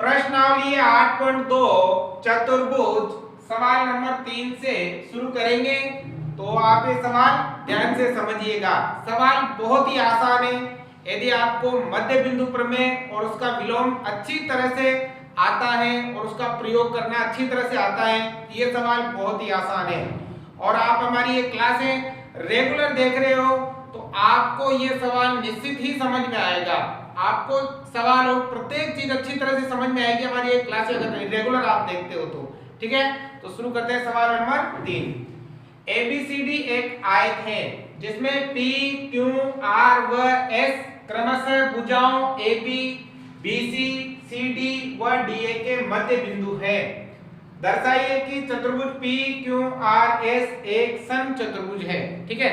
प्रश्नावली 8.2 चतुर्भुज सवाल नंबर 3 से शुरू करेंगे। तो आप ये सवाल ध्यान से समझिएगा। सवाल बहुत ही आसान है। यदि आपको मध्य बिंदु प्रमेय और उसका विलोम अच्छी तरह से आता है और उसका प्रयोग करना अच्छी तरह से आता है, ये सवाल बहुत ही आसान है। और आप हमारी ये क्लासें रेगुलर देख रहे हो तो आपको ये सवाल निश्चित ही समझ में आएगा। आपको सवाल और प्रत्येक चीज अच्छी तरह से समझ में आएगी हमारी एक क्लास अगर रेगुलर आप देखते हो तो। ठीक है, तो शुरू करते हैं सवाल नंबर 3। ABCD एक आयत है जिसमें P, Q, R व S क्रमशः भुजाओं AB, BC, CD व DA के मध्य बिंदु है। दर्शाइए कि चतुर्भुज P, Q, R, S एक समचतुर्भुज है। ठीक है,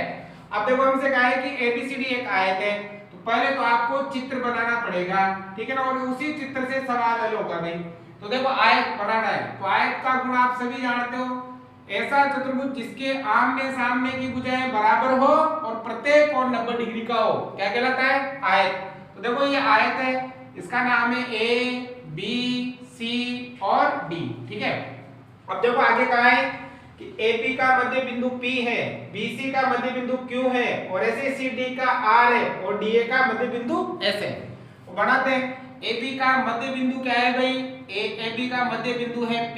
अब देखो हमसे कहा है कि ABCD एक आयत है, तो पहले तो आपको चित्र बनाना पड़ेगा। ठीक है ना, और उसी चित्र से सवाल हल होगा भाई। तो देखो आयत बनाना है, तो आयत का गुण आप सभी जानते हो, ऐसा चतुर्भुज जिसके आमने सामने की भुजाएं बराबर हो और प्रत्येक कोण 90 डिग्री का हो, क्या कहलाता है? आयत। तो देखो ये आयत है, इसका नाम है A, B, C और D। ठीक है, अब देखो आगे कहा है कि AB का मध्य बिंदु P है, BC का मध्य बिंदु Q है और ऐसे CD का R है और DA का मध्य बिंदु S है। तो बनाते हैं। AB का मध्य बिंदु क्या है भाई? AB का मध्य बिंदु है P,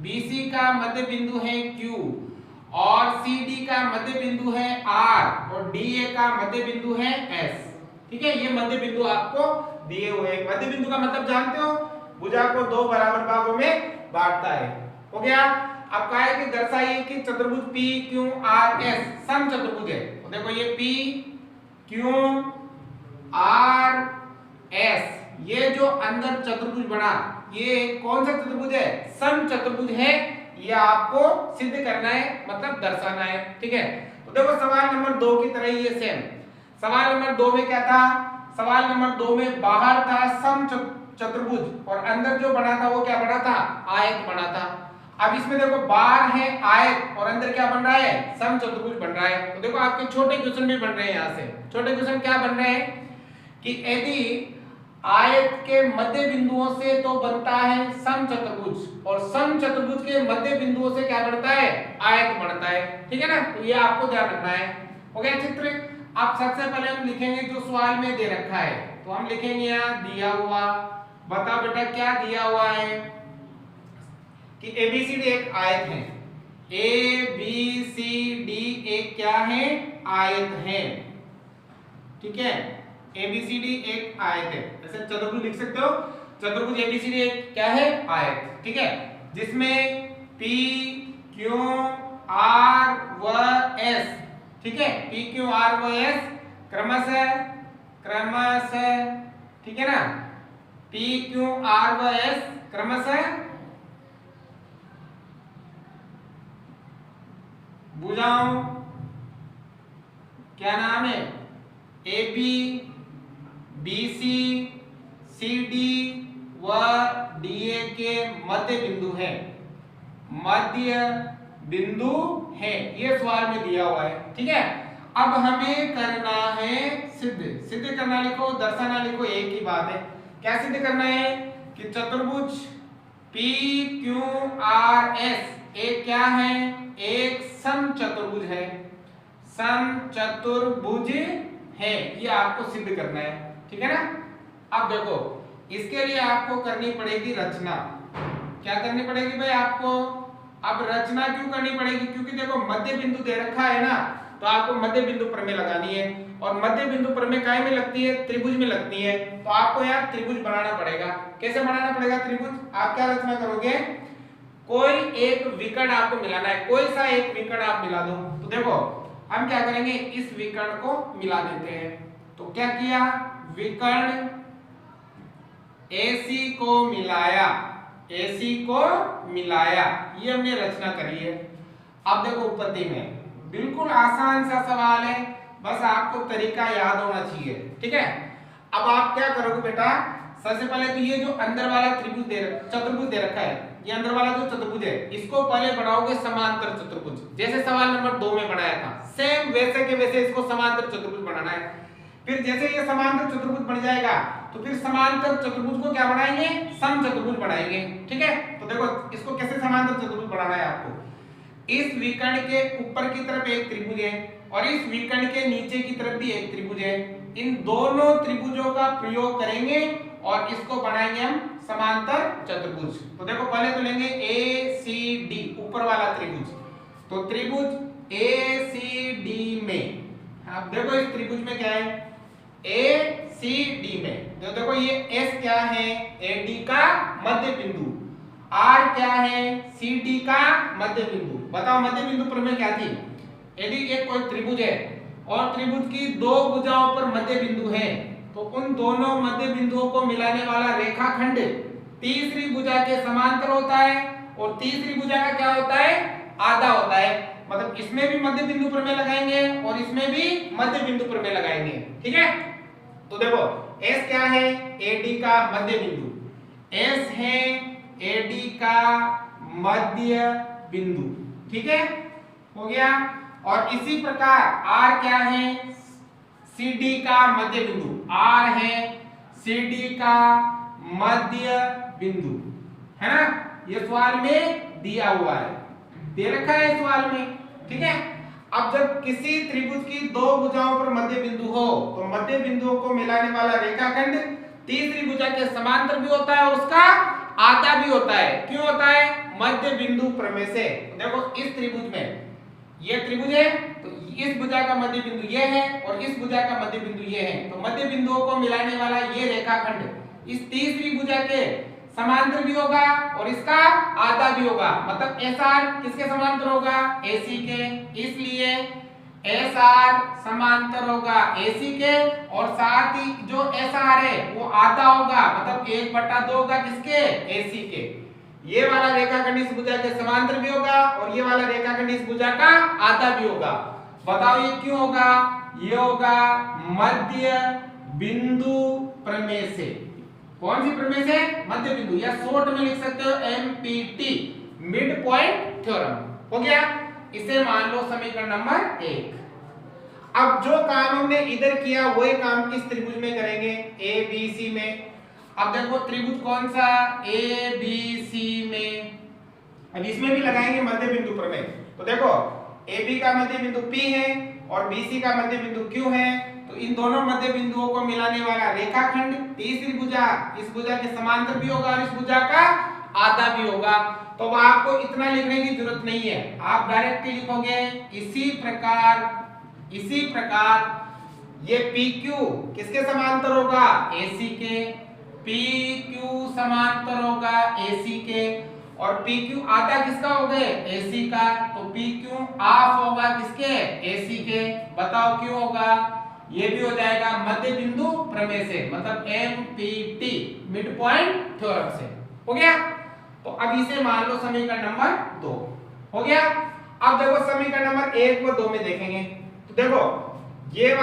BC का मध्य बिंदु है Q और CD का मध्य बिंदु है R और DA का मध्य बिंदु है S। ठीक है, ये मध्य बिंदु आपको दिए हुए हैं। मध्य बिंदु का मतलब जानते हो? भुजा को दो बराबर भागों में बांटता है। हो गया। अब कहा है कि दर्शाइए कि चतुर्भुज P, Q, R, S समचतुर्भुज है। तो देखो ये P, Q, R, S ये जो अंदर चतुर्भुज बना, ये कौन सा चतुर्भुज है? समचतुर्भुज है। ये आपको सिद्ध करना है, मतलब दर्शाना है। ठीक है, तो देखो सवाल नंबर 2 की तरह ये सेम। सवाल नंबर 2 में क्या था? सवाल नंबर 2 में बाहर था समचतुर्भुज और अंदर जो बना था वो क्या बना था? आयत बना था। अब इसमें देखो बाहर है आयत और अंदर क्या बन रहा है? समचतुर्भुज बन रहा है। तो देखो आपके छोटे क्वेश्चन भी बन रहे हैं। यहाँ से छोटे क्वेश्चन क्या बन रहे हैं कि यदि आयत के मध्य बिंदुओं से तो बनता है समचतुर्भुज और समचतुर्भुज के मध्य बिंदुओं से क्या बनता है? आयत बनता है। ठीक है ना, तो ये आपको ध्यान रखना है। हो गया चित्र। अब सबसे पहले हम लिखेंगे जो सवाल में दे रखा है, तो हम लिखेंगे यहाँ दिया हुआ। बता बेटा क्या दिया हुआ है कि ABCD एक आयत है। ABCD एक क्या है? आयत है। ठीक है, ABCD एक आयत है। ऐसे चतुर्भुज लिख सकते हो। चतुर्भुज ABCD एक क्या है? आयत। ठीक है, जिसमें P, Q, R व S, ठीक है, P, Q, R व S क्रमशः, ठीक है ना, P, Q, R व S क्रमशः भुजाओं, क्या नाम है? AB, BC, CD व DA के मध्य बिंदु है। मध्य बिंदु है, ये सवाल में दिया हुआ है। ठीक है, अब हमें करना है सिद्ध। सिद्ध करना लिखो, दर्शाना लिखो, एक ही बात है। क्या सिद्ध करना है कि चतुर्भुज P, Q, R, S एक क्या है? एक समचतुर्भुज है। समचतुर्भुज है, ये आपको सिद्ध करना है। ठीक है ना। अब देखो इसके लिए आपको करनी पड़ेगी रचना। क्या करनी पड़ेगी भाई आपको? अब रचना क्यों करनी पड़ेगी? क्योंकि देखो मध्य बिंदु दे रखा है ना, तो आपको मध्य बिंदु प्रमेय लगानी है और मध्य बिंदु प्रमेय काय में लगती है? त्रिभुज में लगती है। तो आपको यार त्रिभुज बनाना पड़ेगा। कैसे बनाना पड़ेगा त्रिभुज? आप क्या रचना करोगे? कोई एक विकर्ण आपको मिलाना है, कोई सा एक विकर्ण आप मिला दो। तो देखो हम क्या करेंगे, इस विकर्ण को मिला देते हैं। तो क्या किया? विकर्ण AC को मिलाया, AC को मिलाया, ये हमने रचना करी है। अब देखो उत्पत्ति में बिल्कुल आसान सा सवाल है, बस आपको तरीका याद होना चाहिए। ठीक है, अब आप क्या करोगे बेटा? सबसे पहले तो ये जो अंदर वाला त्रिभुज चतुर्भुज दे रखा है, ये अंदर वाला जो चतुर्भुज है, इसको पहले बनाओगे समांतर चतुर्भुज, जैसे सवाल नंबर 2 में बनाया था। सेम वैसे के वैसे इसको समांतर चतुर्भुज बनाना है। फिर जैसे ये समांतर चतुर्भुज बन जाएगा तो फिर समांतर चतुर्भुज को क्या बनाएंगे, सम चतुर्भुज बनाएंगे। ठीक है, तो देखो इसको कैसे समांतर चतुर्भुज बनाना है आपको। इस विकर्ण के ऊपर की तरफ एक त्रिभुज है और इस विकर्ण के नीचे की तरफ भी एक त्रिभुज है। इन दोनों त्रिभुजों का प्रयोग करेंगे और इसको बनाएंगे हम समांतर चतुर्भुज। तो देखो पहले तो लेंगे ए सी डी, ऊपर वाला त्रिभुज। तो त्रिभुज ए सी डी में आप देखो इस त्रिभुज में क्या है, ए सी डी में तो देखो ये एस क्या है, ए डी का मध्य बिंदु, आर क्या है, सी डी का मध्य बिंदु। बताओ मध्य बिंदु प्रमेय क्या थी, यदि एक कोई त्रिभुज है और त्रिभुज की दो भुजाओं पर मध्य बिंदु है तो उन दोनों मध्य बिंदुओं को मिलाने वाला रेखाखंड तीसरी भुजा के समांतर होता है और तीसरी भुजा का क्या होता है, आधा होता है। मतलब इसमें भी मध्य बिंदु प्रमेय लगाएंगे और इसमें भी मध्य बिंदु प्रमेय लगाएंगे। ठीक है, तो देखो S क्या है, AD का मध्य बिंदु, S है AD का मध्य बिंदु। ठीक है, हो गया। और इसी प्रकार R क्या है, CD का मध्य बिंदु, R है CD का मध्य बिंदु, है ना। ये सवाल में दिया हुआ है, दे रखा है सवाल में। ठीक है, अब जब किसी त्रिभुज की दो भुजाओं पर मध्य बिंदु हो तो मध्य बिंदुओं को मिलाने वाला रेखाखंड तीसरी भुजा के समांतर भी होता है और उसका आधा भी होता है। क्यों होता है, मध्य बिंदु प्रमेय से। देखो इस त्रिभुज में ये त्रिभुज है तो इस भुजा का मध्य बिंदु ये है और इस भुजा का मध्य बिंदु ये है, तो मध्य बिंदुओं को मिलाने वाला ये रेखाखंड इस तीसरी भुजा के समांतर भी होगा और इसका आधा भी होगा। मतलब SR किसके समांतर होगा, AC के, इसलिए SR समांतर होगा AC के और साथ ही जो SR है वो आधा होगा, मतलब 1/2 होगा किसके, AC के। ये वाला रेखाखंड इस भुजा के समांतर भी होगा और ये वाला रेखाखंड इस भुजा का आधा भी होगा। बताओ ये क्यों होगा, ये होगा मध्य बिंदु प्रमेय से। कौन सी प्रमेय से, मध्य बिंदु, या शॉर्ट में लिख सकते हो MPT, मिड पॉइंट थ्योरम। हो गया, इसे मान लो समीकरण नंबर 1। अब जो काम हमने इधर किया वही काम इस त्रिभुज में करेंगे, ABC में। अब देखो त्रिभुज कौन सा, ABC में, अब इसमें भी लगाएंगे मध्य बिंदु प्रमेय। तो देखो AB का मध्य बिंदु P है और BC का मध्य बिंदु Q है, तो इन दोनों मध्य बिंदुओं को मिलाने वाला रेखाखंड तीसरी भुजा इस भुजा के समांतर भी होगा और इस भुजा का आधा भी होगा। तो आपको इतना लिखने की जरूरत नहीं है, आप डायरेक्टली लिखोगे इसी प्रकार ये PQ किसके समांतर होगा, AC के, PQ समांतर होगा AC के और PQ आधा किसका हो गए, AC का, तो PQ हाफ होगा किसके, AC के। बताओ क्यों होगा, ये भी हो जाएगा मध्य बिंदु प्रमेय से, मतलब MPT, मिड पॉइंट थ्योरम से। हो गया, तो अब इसे मान लो समीकरण नंबर 2। हो गया। अब देखो समीकरण नंबर 1 व 2 में देखेंगे तो देखो ये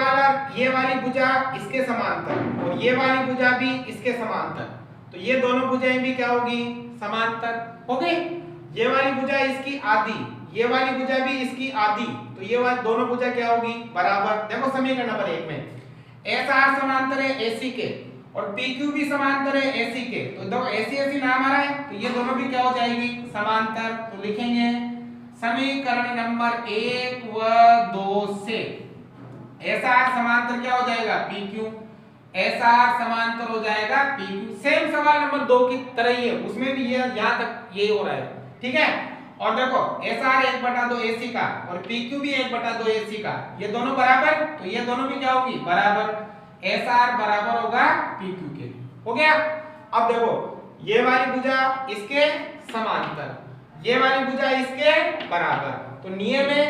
वाली भुजा इसके समांतर और ये वाली भुजा भी इसके समांतर, तो ये दोनों भुजाएं भी क्या होगी, समांतर हो गई। ये वाली भुजा इसकी आधी, ये वाली भुजा भी इसकी आधी, तो ये वाली दोनों भुजा क्या होगी, बराबर। देखो समीकरण नंबर 1 में SR समांतर है AC के और PQ भी समांतर है AC के, तो देखो AC नाम आ रहा है तो ये दोनों भी क्या हो जाएगी, समांतर। तो लिखेंगे समीकरण नंबर 1 व 2 से SR समांतर क्या हो जाएगा, PQ, SR समांतर हो जाएगा PQ। सेम सवाल नंबर 2 की तरह ही है, उसमें भी ये यहां तक ये हो रहा है। ठीक है, और देखो SR 1/2 AC का और PQ भी 1/2 AC का, ये दोनों बराबर, तो ये दोनों भी क्या होगी, बराबर। SR बराबर होगा PQ के। हो गया। अब देखो ये वाली भुजा इसके समांतर, ये वाली भुजा इसके बराबर, तो नियम है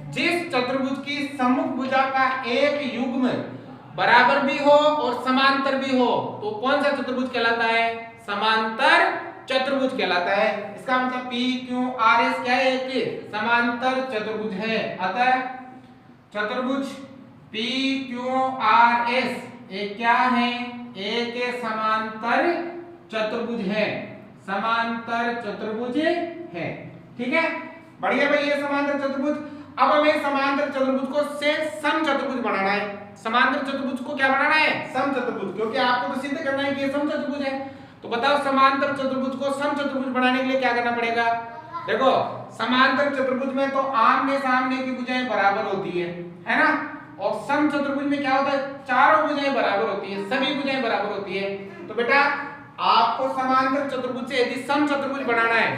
जिस चतुर्भुज की सम्मुख भुजा का एक युग्म बराबर भी हो और समांतर भी हो तो कौन सा चतुर्भुज कहलाता है, समांतर चतुर्भुज कहलाता है। इसका मतलब PQRS क्या है, एक समांतर चतुर्भुज है। अतः चतुर्भुज PQRS एक क्या है, एक समांतर चतुर्भुज है, समांतर चतुर्भुज है। ठीक है, बढ़िया भाई, ये समांतर चतुर्भुज। अब हमें समांतर चतुर्भुज को से सम चतुर्भुज बनाना है। समांतर चतुर्भुज को क्या बनाना है? समचतुर्भुज, क्योंकि आपको तो सिद्ध करना है कि ये समचतुर्भुज है। तो बताओ समांतर चतुर्भुज को समचतुर्भुज बनाने के लिए क्या करना पड़ेगा? देखो समांतर चतुर्भुज में तो आमने सामने की भुजाएं बराबर होती है ना, और समचतुर्भुज में क्या होता है? चारों भुजाएं बराबर होती है, सभी भुजाएं बराबर होती है। तो बेटा आपको समांतर चतुर्भुज से यदि समचतुर्भुज बनाना है,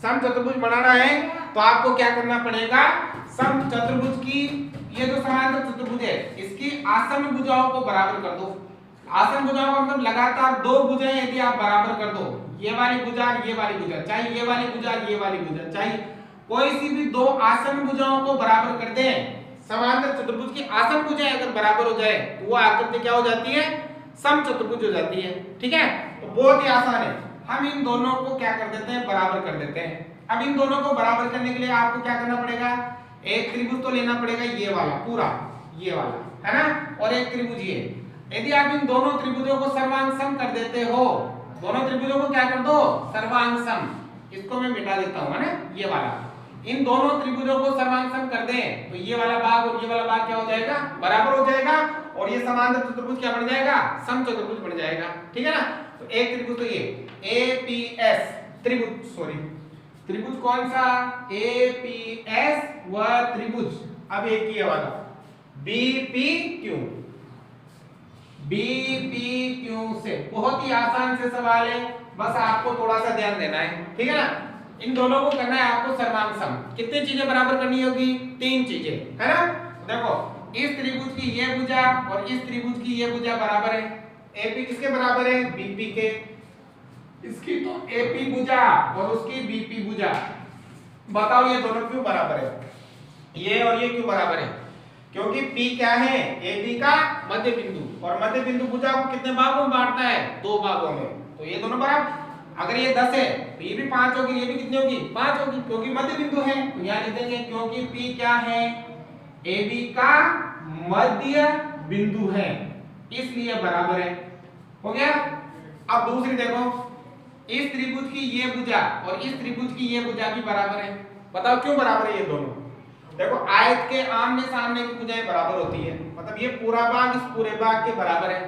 समचतुर्भुज बनाना है तो आपको क्या करना पड़ेगा? समचतुर्भुज की ये जो समांतर चतुर्भुज है इसकी आसन्न भुजाओं को बराबर कर दो। आसन्न भुजाओं का मतलब लगातार दो भुजाएं यदि आप बराबर कर दो, ये वाली भुजा और ये वाली भुजा, चाहे ये वाली भुजा और ये वाली भुजा, चाहे कोई सी भी दो आसन्न भुजाओं को बराबर कर दें, समांतर चतुर्भुज की आसन्न भुजाएं अगर बराबर हो जाए तो वो आकृति क्या हो जाती है? समचतुर्भुज हो जाती है। ठीक है, तो बहुत ही आसान है। हम इन दोनों को क्या कर देते हैं? बराबर कर देते हैं। अब इन दोनों को बराबर करने के लिए आपको क्या करना पड़ेगा? एक त्रिभुज तो लेना पड़ेगा, ये वाला पूरा, ये वाला है ना, और एक त्रिभुज ये। यदि आप इन दोनों त्रिभुजों को सर्वांग सम कर देते हो, दोनों त्रिभुजों को क्या कर दो? सर्वांग सम। इसको मैं मिटा देता हूं, है ना, ये वाला। इन दोनों त्रिभुजों को सर्वांग सम कर दें तो ये वाला भाग और ये वाला भाग क्या हो जाएगा? बराबर हो जाएगा, और ये समांतर चतुर्भुज क्या बन जाएगा? समचतुर्भुज बन जाएगा। ठीक है ना, तो एक त्रिभुज तो ये एपीएस त्रिभुज, सॉरी त्रिभुज कौन सा? एपीएस व त्रिभुज। अब एक ही वाला बीपीक्यू, बीपीक्यू से बहुत ही आसान से सवाल है, बस आपको थोड़ा सा ध्यान देना है। ठीक है ना, इन दोनों को करना है आपको सर्वांग सम। कितनी चीजें बराबर करनी होगी? तीन चीजें, है ना। देखो इस त्रिभुज की ये भुजा और इस त्रिभुज की ये भुजा बराबर है। एपी किसके बराबर है? बीपी के। इसकी तो एपी भुजा और उसकी बीपी भुजा, बताओ ये दोनों क्यों बराबर है? ये और ये क्यों बराबर है? क्योंकि P क्या है? AB का मध्य बिंदु, और मध्य बिंदु भुजा को कितने भागों में बांटता है? दो भागों में। तो ये दोनों बराबर। अगर ये 10 है तो ये भी 5 होगी, ये भी कितनी होगी? 5 होगी, क्योंकि मध्य बिंदु है। तो यहाँ लिख देंगे क्योंकि P क्या है? AB का मध्य बिंदु है, इसलिए बराबर है। हो गया। अब दूसरी देखो, इस त्रिभुज की ये भुजा और इस त्रिभुज की ये भुजा भी बराबर है। बताओ क्यों बराबर है ये दोनों? देखो आयत के आमने सामने की भुजाएं बराबर होती है, मतलब ये पूरा भाग इस पूरे भाग के बराबर है।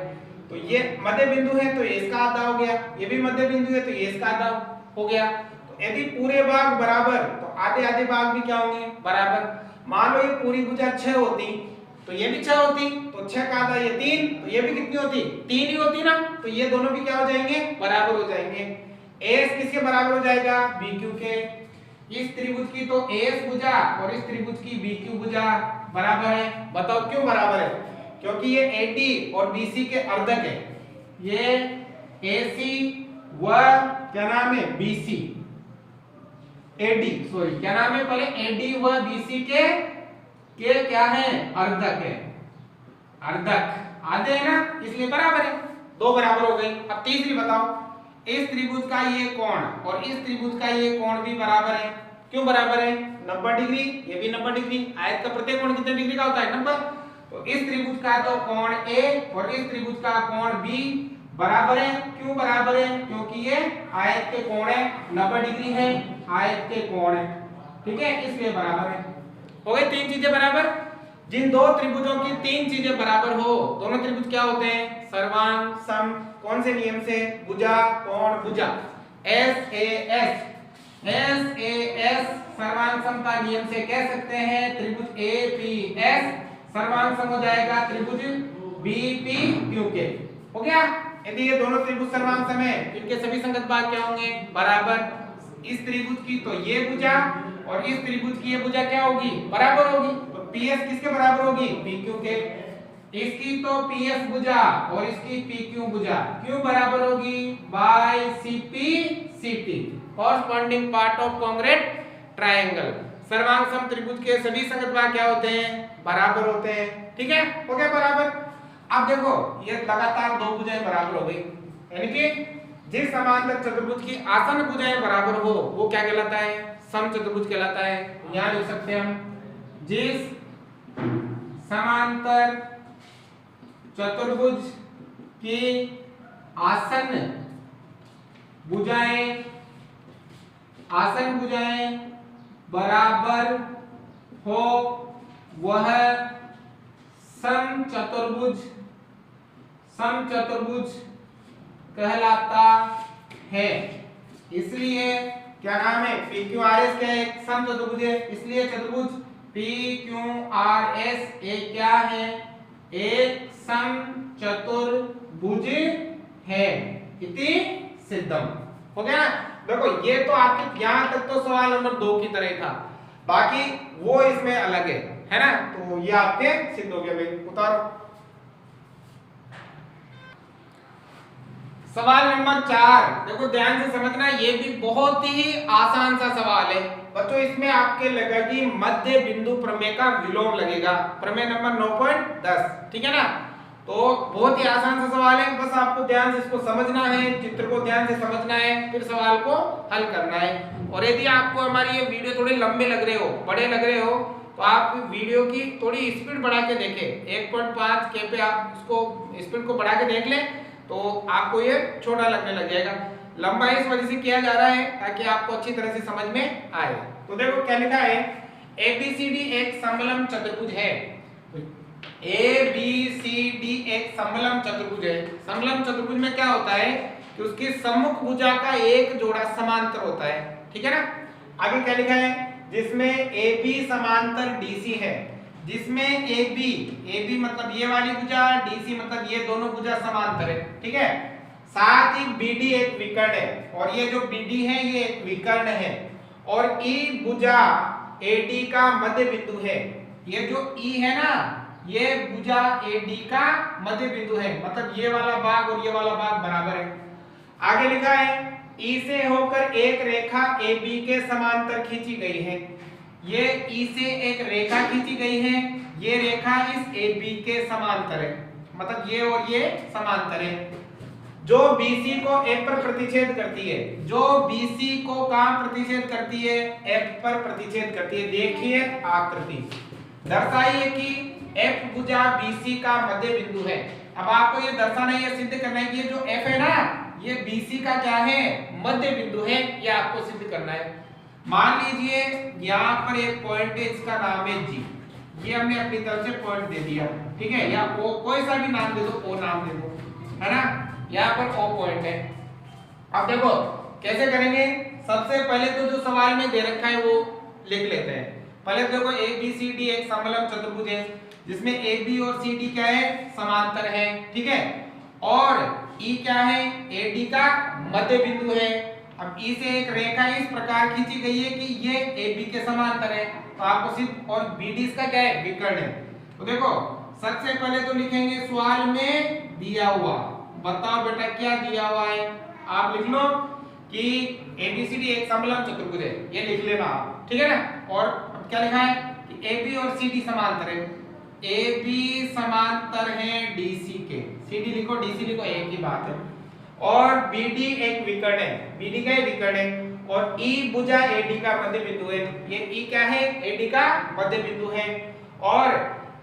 तो ये मध्य बिंदु है तो ये इसका आधा हो गया, ये भी मध्य बिंदु है तो ये इसका आधा हो गया। तो यदि पूरे भाग बराबर तो आधे आधे भाग भी क्या होंगे? बराबर। मान लो ये पूरी भुजा 6 होती तो ये भी 6 होती, तो 6 का आधा ये 3, तो ये भी कितनी होती? 3 ही होती ना। तो ये दोनों भी क्या हो जाएंगे? बराबर हो जाएंगे। एस किसके बराबर हो जाएगा? BQ के। इस त्रिभुज की तो एस भुजा और इस त्रिभुज की BQ भुजा बराबर है। बताओ क्यों बराबर है? क्योंकि ये AD और BC के अर्धक है। ये AC व क्या नाम है? BC, AD, सॉरी क्या नाम है पहले? AD व BC के क्या है? अर्धक है। अर्धक आधे है ना, इसलिए बराबर है। दो बराबर हो गई। अब तीसरी बताओ, इस त्रिभुज का ये कोण और इस त्रिभुज का ये कोण भी बराबर है। क्यों बराबर है? 90 डिग्री, ये भी 90 डिग्री। आयत का प्रत्येक कोण कितने डिग्री का होता है? 90। तो इस त्रिभुज का तो कोण A और इस त्रिभुज का कोण B बराबर है। क्यों बराबर है? क्योंकि ये आयत के कोण है, 90 डिग्री है, आयत के कोण है। ठीक है, इसलिए बराबर है। हो गई तीन चीजें बराबर। जिन दो त्रिभुजों की तीन चीजें बराबर हो, दोनों त्रिभुज क्या होते हैं? सर्वांग सम। कौन से नियम से? भुजा कोण भुजा, SAS। SAS सर्वांग सम का नियम से कह सकते हैं त्रिभुज APS सर्वांग सम हो जाएगा त्रिभुज BPQ के। हो गया। यदि ये दोनों त्रिभुज सर्वांग सम है, इनके सभी संगत भाग क्या होंगे? बराबर। इस त्रिभुज की तो ये भुजा और इस त्रिभुज की ये भुजा क्या होगी? बराबर होगी। तो PS किसके बराबर होगी? PQ के। इसकी तो PS भुजा और इसकी PQ भुजा क्यों बराबर होगी? By CP CT, corresponding part of congruent triangle. सर्वांग सम त्रिभुज के सभी संगत भाग क्या होते हैं? बराबर होते हैं। ठीक है, हो गया बराबर। अब देखो ये लगातार दो भुजाएं बराबर हो गई, यानी कि जिस समांतर चतुर्भुज की आसन्न भुजाएं बराबर हो वो क्या कहलाता है? समचतुर्भुज कहलाता है। यहां लिख सकते हैं हम, जिस समांतर चतुर्भुज की आसन्न भुजाएं बराबर हो वह समचतुर्भुज कहलाता है। इसलिए क्या नाम है, PQRS क्या है, समचतुर्भुज है, इसलिए चतुर्भुज PQRS एक क्या है, एक समचतुर्भुज है। इति सिद्धम। हो गया ना। देखो ये तो आपके यहां तक तो सवाल नंबर 2 की तरह था, बाकी वो इसमें अलग है ना। तो ये आपके सिद्ध हो गया भाई। उतारो सवाल नंबर 4। देखो ध्यान से समझना, ये भी बहुत ही आसान सा सवाल है बच्चों। इसमें आपके लगेगी मध्य बिंदु प्रमेय का विलोम लगेगा, प्रमेय नंबर 9.10, ठीक है ना। तो बहुत ही आसान सा सवाल है, बस आपको ध्यान से इसको समझना है, चित्र को ध्यान से समझना है, फिर सवाल को हल करना है। और यदि आपको हमारी ये वीडियो थोड़े लंबे लग रहे हो, बड़े लग रहे हो, तो आप वीडियो की थोड़ी स्पीड बढ़ा के देखें। 1.5 के पे आप इसको स्पीड को बढ़ा के देख लें तो आपको ये छोटा लगने लग जाएगा। लंबा इस वजह से किया जा रहा है ताकि आपको अच्छी तरह से समझ में आए। तो देखो क्या लिखा है, ABCD एक समलंब चतुर्भुज है। ABCD एक समलंब चतुर्भुज है। समलंब चतुर्भुज में क्या होता है कि उसकी सम्मुख भुजा का एक जोड़ा समांतर होता है, ठीक है ना। आगे क्या लिखा है, जिसमें AB समांतर DC है, जिसमें AB मतलब ये वाली भुजा, DC मतलब ये दोनों भुजा समांतर है, ठीक है। साथ ही BD एक विकर्ण है, और ये जो BD है ये एक विकर्ण है, और E भुजा AD का मध्य बिंदु है। ये जो E है ना, ये भुजा AD का मध्य बिंदु है, मतलब ये वाला भाग और ये वाला भाग बराबर है। आगे लिखा है, E से होकर एक रेखा AB के समांतर खींची गई है। ये E से एक रेखा खींची गई है, ये रेखा इस AB के समांतर है, मतलब ये और ये समांतर है। जो BC को F पर प्रतिच्छेद करती है, जो BC को कहां प्रतिच्छेद करती है, F पर प्रतिच्छेद करती है। देखिए आकृति दर्शाइए कि F भुजा BC का मध्य बिंदु है। अब आपको ये दर्शाना है, ये सिद्ध करना है कि ये जो F है ना, ये BC का क्या है, मध्य बिंदु है। ये आपको सिद्ध करना है। मान लीजिए यहाँ पर एक पॉइंट है, इसका नाम है G। ये हमने अपनी तरफ से पॉइंट दे दिया, ठीक है, या O कोई सा भी नाम दे दो, O नाम दे दो, है ना। यहाँ पर O पॉइंट है। अब देखो कैसे करेंगे, सबसे पहले तो जो सवाल में दे रखा है वो लिख लेते हैं। पहले देखो ABCD एक समलंब चतुर्भुज है, जिसमें AB और CD क्या है, समांतर है, ठीक है। और E क्या है, AD का मध्य बिंदु है। अब E से एक रेखा इस प्रकार खींची गई है कि ये AB के समांतर है, तो आपको सिर्फ, और BD इसका क्या है, विकर्ण है। तो देखो सबसे पहले तो लिखेंगे सवाल में दिया हुआ, बताओ बेटा क्या दिया हुआ है। आप लिख लो कि ABCD एक समलंब चतुर्भुज है, ये लिख लेना आप, ठीक है ना। और अब क्या लिखा है कि AB और CD समांतर है। AB समांतर है DC के, CD लिखो DC लिखो, एक ही बात है। और BD एक विकर्ण है, BD का विकर्ण है। और E भुजा AD का मध्य बिंदु है। ये E क्या है, AD का मध्य बिंदु है। और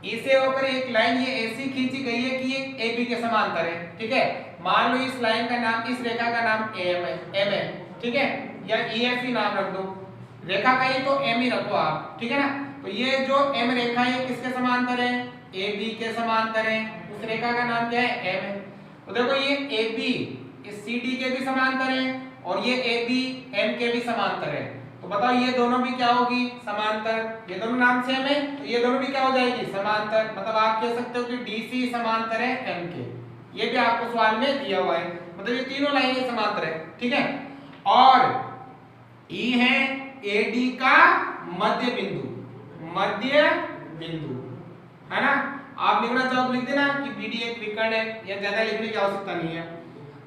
E से होकर एक लाइन ये ऐसी खींची गई है कि ये AB के समांतर है, ठीक है। मान लो इस लाइन का नाम, इस रेखा का नाम AM है, ठीक है, या EF ही नाम रख दो। रेखा का ही तो M ही रखो आप, ठीक है ना। तो ये जो M रेखा है किसके समांतर है, AB के समांतर है। उस रेखा का नाम क्या है, M है। तो देखो ये AB इस CD के भी समांतर है, और ये AB M के भी समांतर है। तो बताओ ये दोनों भी क्या होगी, समांतर। ये दोनों नाम सेम है, तो ये दोनों भी क्या हो जाएगी, समांतर। मतलब आप कह सकते हो कि DC समांतर है M के। ये भी आपको सवाल में दिया हुआ है, मतलब ये तीनों लाइनें समांतर है, ठीक है। और E है AD का मध्य बिंदु, मध्य बिंदु, है ना। आप लिखना चाहो तो लिख देना कि BD एक विकर्ण है, या ज्यादा लिखने की आवश्यकता नहीं है।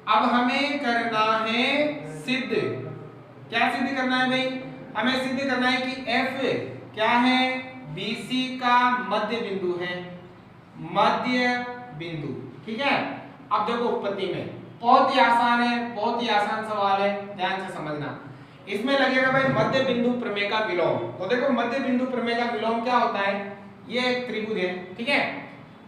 अब हमें करना है सिद्ध। क्या सिद्ध करना है भाई, हमें सिद्ध करना है कि F क्या है, BC का मध्य बिंदु है, मध्य बिंदु, ठीक है। अब देखो उत्पत्ति में बहुत ही आसान है, बहुत ही आसान सवाल है, ध्यान से समझना। इसमें लगेगा भाई मध्य बिंदु प्रमेय का विलोम। तो देखो मध्य बिंदु प्रमेय का विलोम क्या होता है, ये एक त्रिभुज है, ठीक है।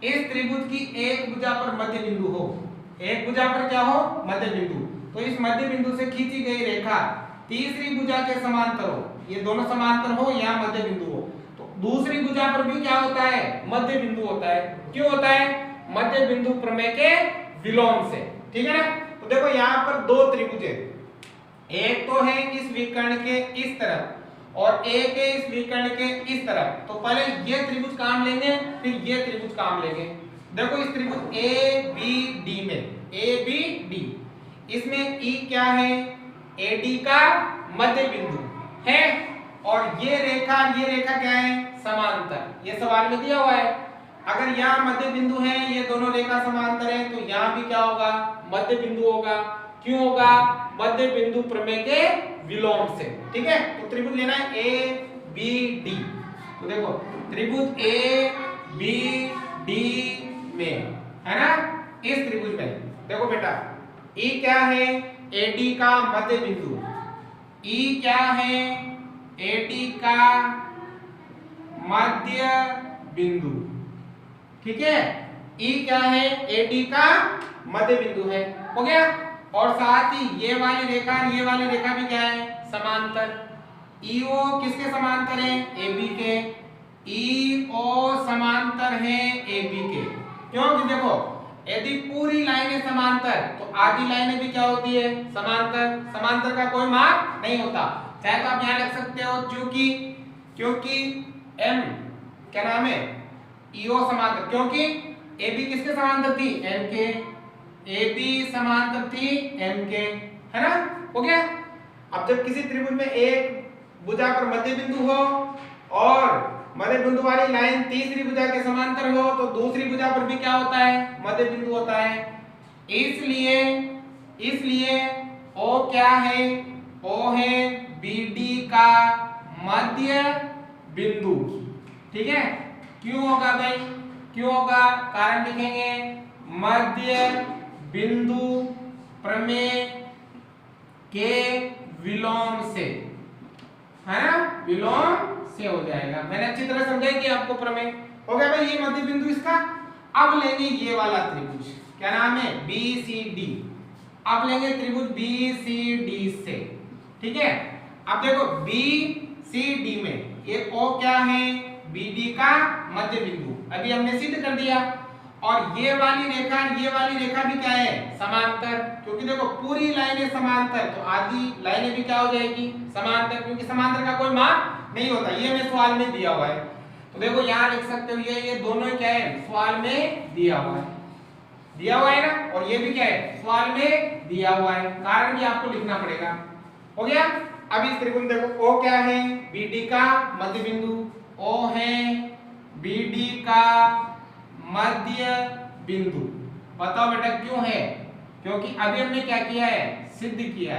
इस त्रिभुज की एक भुजा पर मध्य बिंदु हो, एक भुजा पर क्या हो, मध्य बिंदु। तो इस मध्य बिंदु से खींची गई रेखा तीसरी भुजा के समांतर हो, ये दोनों समांतर हो या मध्य बिंदु हो, तो दूसरी भुजा पर भी क्या होता है, मध्य बिंदु होता है। क्यों होता है, मध्य बिंदु प्रमेय के विलोम से। ठीक है ना। तो देखो यहाँ पर दो त्रिभुज है, एक तो है इस विकर्ण के इस तरफ और एक है इस विकर्ण के इस तरफ। तो पहले ये त्रिभुज काम लेंगे, फिर ये त्रिभुज काम लेंगे। देखो इस त्रिभुज ए बी डी में, ए बी डी, इसमें ई क्या है, एडी का मध्य बिंदु है, और ये रेखा क्या है, समांतर। ये सवाल में दिया हुआ है। अगर यहाँ मध्य बिंदु है, ये दोनों रेखा समांतर है, तो यहाँ भी क्या होगा, मध्य बिंदु होगा। क्यों होगा, मध्य बिंदु प्रमेय के विलोम से। ठीक है। तो त्रिभुज लेना है ए बी डी। तो देखो त्रिभुज ए बी डी में, है ना, इस त्रिभुज में देखो बेटा, ई क्या है, एडी का मध्य बिंदु। ई क्या है, एडी का मध्य बिंदु। ठीक है। ई क्या है, एडी का मध्य बिंदु है। हो गया। और साथ ही ये वाली रेखा भी क्या है, समांतर। ईओ किसके समांतर है, एबी के। ईओ समांतर है एबी के। क्योंकि देखो यदि पूरी लाइनें समांतर तो आधी लाइनें भी क्या होती है, समांतर। समांतर का कोई माप नहीं होता। चाहे तो आप यहां लिख सकते हो क्योंकि एम क्या नाम है, ईओ समांतर, क्योंकि एबी किसके समांतर थी, एम के। एबी समांतर थी एम के, है ना। हो गया। अब जब किसी त्रिभुज में एक भुजा पर मध्य बिंदु हो और मध्य बिंदु वाली लाइन तीसरी भुजा के समांतर हो, तो दूसरी भुजा पर भी क्या होता है, मध्य बिंदु होता है। इसलिए ओ क्या है, ओ है बीडी का मध्य बिंदु। ठीक है। क्यों होगा भाई, क्यों होगा, कारण लिखेंगे, मध्य बिंदु प्रमेय के विलोम से, है ना, विलोम से हो जाएगा। मैंने अच्छी तरह समझाई कि आपको प्रमेय हो गया भाई। ये मध्य बिंदु इसका। अब लेंगे ये वाला त्रिभुज, क्या नाम है, बी सी डी। अब लेंगे त्रिभुज बी सी डी से। ठीक है। अब देखो बी सी डी में ये ओ क्या है, बी डी का मध्य बिंदु, अभी हमने सिद्ध कर दिया। और ये वाली रेखा भी क्या है, समांतर। क्योंकि देखो पूरी लाइनें समांतर, तो आधी लाइनें भी क्या हो जाएगी, समांतर, क्योंकि समांतर का कोई माप नहीं होता। ये हमें सवाल में दिया हुआ है। तो देखो यहाँ लिख सकते हो, ये दोनों क्या है, सवाल में दिया हुआ है ना। और ये भी क्या है, सवाल में दिया हुआ है। कारण भी आपको लिखना पड़ेगा। हो गया। अब इस त्रिभुज में देखो ओ क्या है, बीडी का मध्य बिंदु। ओ है बीडी का मध्य बिंदु। बताओ बेटा क्यों है, क्योंकि अभी हमने क्या किया है, सिद्ध किया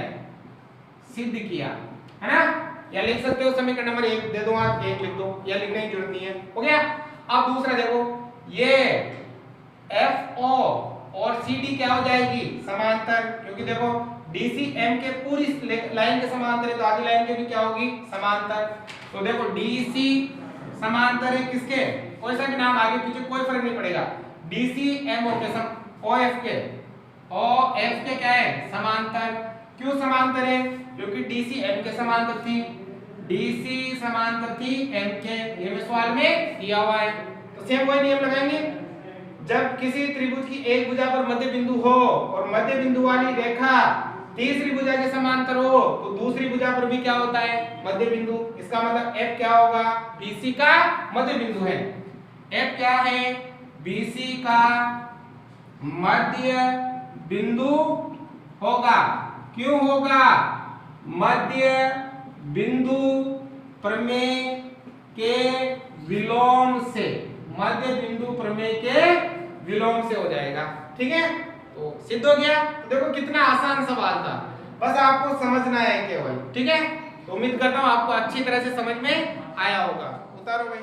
है ना। या लिख सकते हो समीकरण नंबर 1 दे दो, आप 1 लिख दो, या लिखने की जरूरत नहीं है। हो गया। अब दूसरा देखो, ये FO और CD क्या हो जाएगी, समांतर। क्योंकि देखो DC M के पूरी लाइन के समांतर है, तो आधी लाइन के भी क्या होगी, समांतर। तो देखो DC समांतर है किसके, कोई सा भी नाम आगे पीछे कोई फर्क नहीं पड़ेगा। DC MO के OF के क्या है, समांतर। क्यों समांतर है, क्योंकि DC M के समांतर थी, DC समांतर थी M के। ये में सवाल में दिया हुआ है। तो सेम वही नियम लगाएंगे। जब किसी त्रिभुज की एक भुजा पर मध्य बिंदु हो और मध्य बिंदु वाली रेखा तीसरी भुजा के समांतर हो, तो दूसरी भुजा पर भी क्या होता है, मध्य बिंदु। इसका मतलब F क्या होगा, BC का मध्य बिंदु है। F क्या है, BC का मध्य बिंदु होगा। क्यों होगा, मध्य बिंदु प्रमेय के विलोम से, मध्य बिंदु प्रमेय के विलोम से हो जाएगा। ठीक है। तो सिद्ध हो गया। तो देखो कितना आसान सवाल था, बस आपको समझना है केवल। ठीक है। तो उम्मीद करता हूं आपको अच्छी तरह से समझ में आया होगा। उतारो भाई।